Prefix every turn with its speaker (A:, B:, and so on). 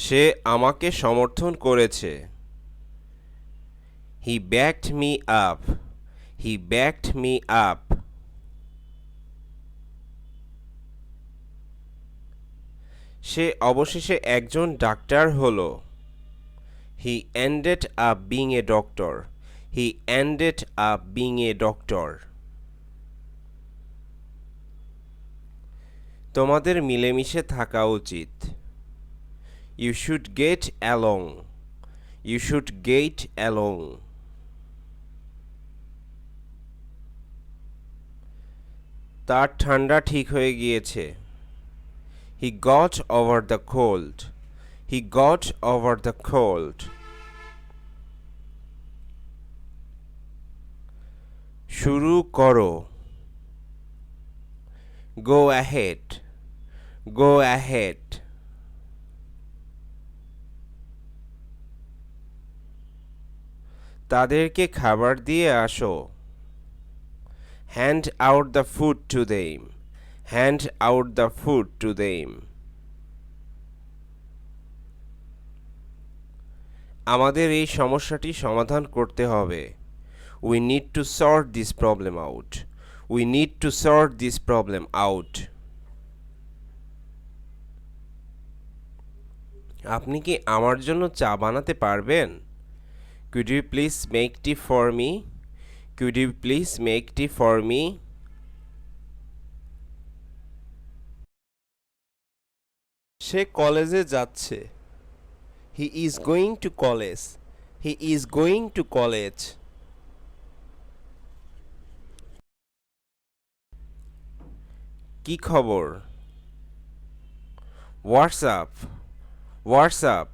A: সে আমাকে সমর্থন করেছে। He backed me up. He backed me up. সে অবশেষে একজন ডাক্তার হলো। He ended up being a doctor. He ended up being a doctor. তোমাদের মিলেমিশে থাকা উচিত। You should get along. You should get along. তার ঠান্ডা ঠিক হয়ে গিয়েছে। He got over the cold. He got over the cold. শুরু করো। Go ahead. Go ahead. তাদেরকে খাবার দিয়ে আসো। Hand out the food to them. Hand out the food to them. আমাদের এই সমস্যাটি সমাধান করতে হবে। We need to sort this problem out. We need to sort this problem out. আপনি কি আমার জন্য চা বানাতে পারবেন? Could you please make tea for me? Could you please make tea for me? সে কলেজে যাচ্ছে। He is going to college. He is going to college. কি খবর? What's up? What's up?